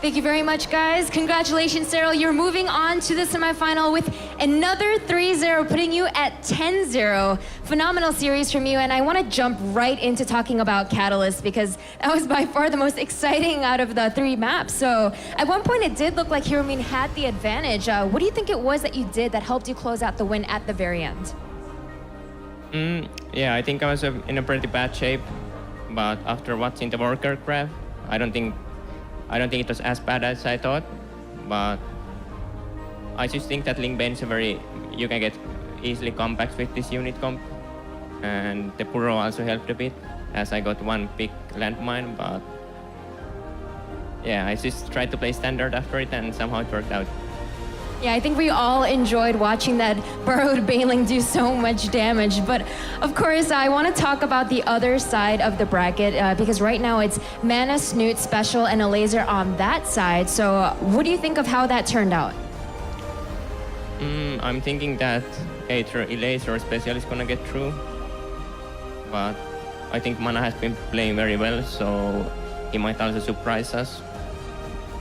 Thank you very much, guys. Congratulations, Serral. You're moving on to the semifinal with another 3-0, putting you at 10-0. Phenomenal series from you, and I want to jump right into talking about Catalyst because that was by far the most exciting out of the 3 maps. So at one point, it did look like HeRoMaRiNE had the advantage. What do you think it was that you did that helped you close out the win at the very end? Yeah, I think I was in a pretty bad shape, but after watching the worker graph, I don't think it was as bad as I thought, but I just think that Link Bane is you can get easily comebacks with this unit comp, and the Burrow also helped a bit, as I got one big landmine, but yeah, I just tried to play standard after it, and somehow it worked out. Yeah, I think we all enjoyed watching that burrowed Baneling do so much damage. But of course, I want to talk about the other side of the bracket because right now it's Mana, Snoot, Special, and a Laser on that side. So what do you think of how that turned out? I'm thinking that either Laser or Special is going to get through, but I think Mana has been playing very well, so he might also surprise us.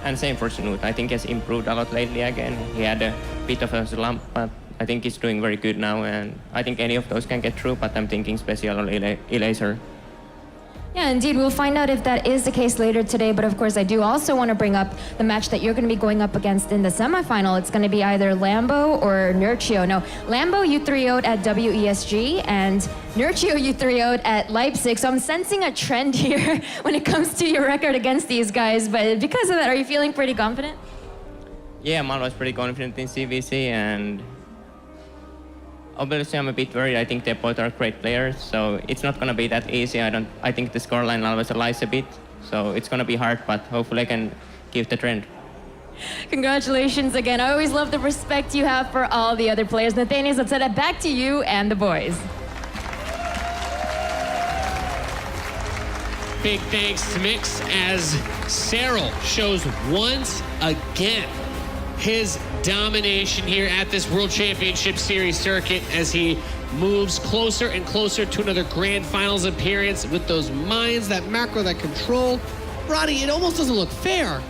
And same for Snoot. I think he has improved a lot lately again. He had a bit of a slump, but I think he's doing very good now. And I think any of those can get through, but I'm thinking Special or Laser. Yeah, indeed. We'll find out if that is the case later today. But of course, I do also want to bring up the match that you're going to be going up against in the semifinal. It's going to be either Lambo or Nurchio. No, Lambo you 3-0'd at WESG, and Nurchio you 3-0'd at Leipzig. So I'm sensing a trend here when it comes to your record against these guys. But because of that, are you feeling pretty confident? Yeah, I'm always pretty confident in CVC, and obviously, I'm a bit worried. I think they both are great players, so it's not going to be that easy. I think the scoreline always lies a bit, so it's going to be hard, but hopefully I can keep the trend. Congratulations again. I always love the respect you have for all the other players. Nathaniel Zapseta, back to you and the boys. Big thanks to Mix as Serral shows once again his domination here at this World Championship Series circuit as he moves closer and closer to another Grand Finals appearance with those mines, that macro, that control. Roddy, it almost doesn't look fair.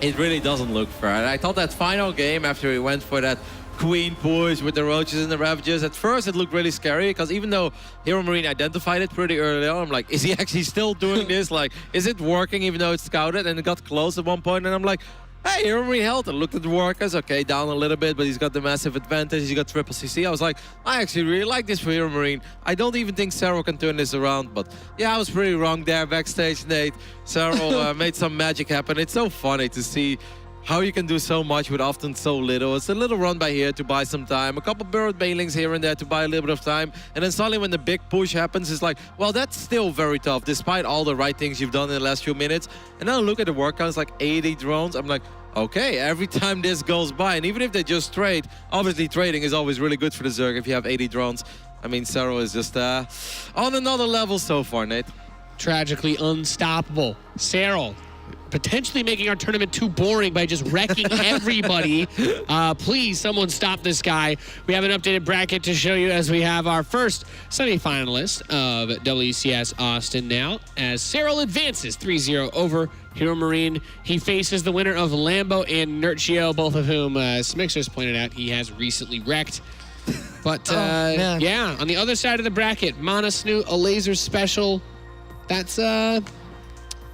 It really doesn't look fair. And I thought that final game after he went for that queen push with the roaches and the ravages, at first it looked really scary because even though HeRoMaRinE identified it pretty early on, I'm like, is he actually still doing this? Like, is it working even though it's scouted? And it got close at one point and I'm like, hey, HeRoMaRinE held and looked at the workers. Okay, down a little bit, but he's got the massive advantage. He's got triple CC. I was like, I actually really like this for HeRoMaRinE. I don't even think Serral can turn this around, but yeah, I was pretty wrong there backstage, Nate. Serral made some magic happen. It's so funny to see how you can do so much with often so little. It's a little run by here to buy some time, a couple bird bailings here and there to buy a little bit of time, and then suddenly when the big push happens, it's like, well, that's still very tough, despite all the right things you've done in the last few minutes. And then I look at the work counts, like 80 drones. I'm like, okay, every time this goes by, and even if they just trade, obviously trading is always really good for the Zerg if you have 80 drones. I mean, Serral is just on another level so far, Nate. Tragically unstoppable. Serral potentially making our tournament too boring by just wrecking everybody. Please, someone stop this guy. We have an updated bracket to show you as we have our first semifinalist of WCS Austin now, as Serral advances 3-0 over HeRoMaRinE. He faces the winner of Lambo and Nurchio, both of whom, as Smixers pointed out, he has recently wrecked. But yeah, on the other side of the bracket, Mana Snoot, a laser special. That's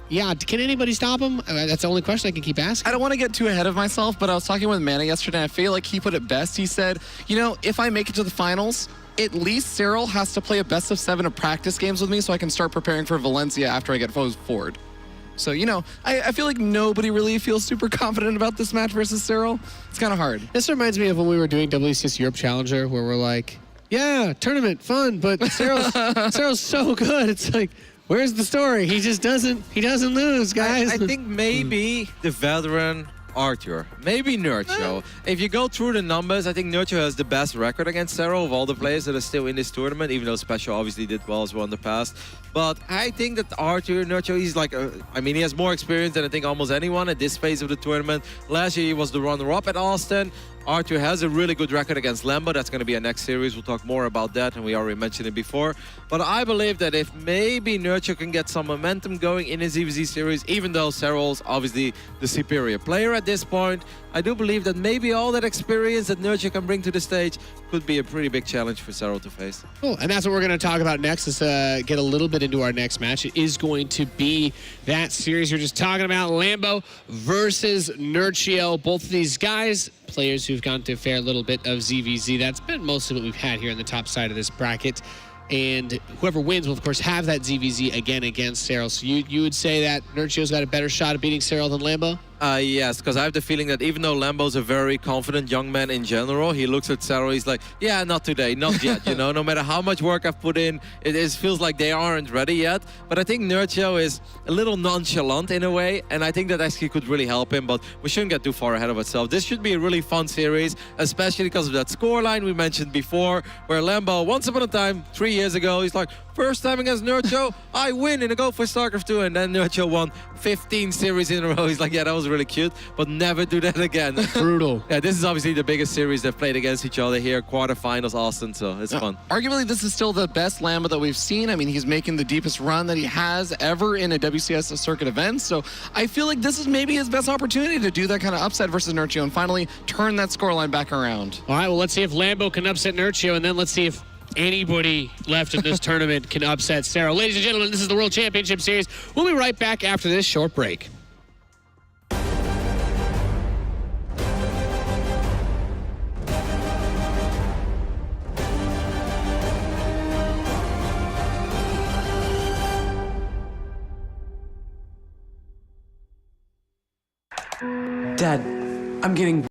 yeah, can anybody stop him? That's the only question I can keep asking. I don't want to get too ahead of myself, but I was talking with Mana yesterday, and I feel like he put it best. He said, you know, if I make it to the finals, at least Serral has to play a best of 7 of practice games with me so I can start preparing for Valencia after I get forward. So, you know, I feel like nobody really feels super confident about this match versus Serral. It's kind of hard. This reminds me of when we were doing WCS Europe Challenger, where we're like, yeah, tournament, fun, but Serral's so good. It's like, where's the story? He just doesn't lose, guys. I think maybe the veteran Arthur, maybe Nurchio. If you go through the numbers, I think Nurchio has the best record against Serral of all the players that are still in this tournament, even though Special obviously did well as well in the past. But I think that Nurchio, he's like, I mean, he has more experience than I think almost anyone at this phase of the tournament. Last year, he was the runner-up at Austin. Arthur has a really good record against Lambo. That's going to be a next series. We'll talk more about that, and we already mentioned it before. But I believe that if maybe Nurchio can get some momentum going in his ZvZ series, even though Serral's obviously the superior player at this point, I do believe that maybe all that experience that Nurchio can bring to the stage could be a pretty big challenge for Serral to face. Cool, and that's what we're going to talk about next, is get a little bit into our next match. It is going to be that series you're just talking about, Lambo versus Nurchio. Both of these guys, players who've gone to a fair little bit of ZvZ. That's been mostly what we've had here on the top side of this bracket. And whoever wins will, of course, have that ZvZ again against Serral. So you would say that Nurchio's got a better shot at beating Serral than Lambo? Yes, because I have the feeling that even though Lambo's a very confident young man in general, he looks at Serral, he's like, yeah, not today, not yet, you know, no matter how much work I've put in, it feels like they aren't ready yet. But I think Nurchio is a little nonchalant in a way, and I think that actually could really help him, but we shouldn't get too far ahead of ourselves. This should be a really fun series, especially because of that scoreline we mentioned before, where Lambo, once upon a time, 3 years ago, he's like, first time against Nurchio, I win in a go for StarCraft 2, and then Nurchio won 15 series in a row. He's like, yeah, that was really cute, but never do that again. Brutal. Yeah, this is obviously the biggest series they've played against each other here, quarterfinals, Austin, so it's fun. Arguably, this is still the best Lambo that we've seen. I mean, he's making the deepest run that he has ever in a WCS circuit event, so I feel like this is maybe his best opportunity to do that kind of upset versus Nurchio and finally turn that scoreline back around. All right, well, let's see if Lambo can upset Nurchio, and then let's see if anybody left in this tournament can upset Serral. Ladies and gentlemen, this is the World Championship Series. We'll be right back after this short break. Dad, I'm getting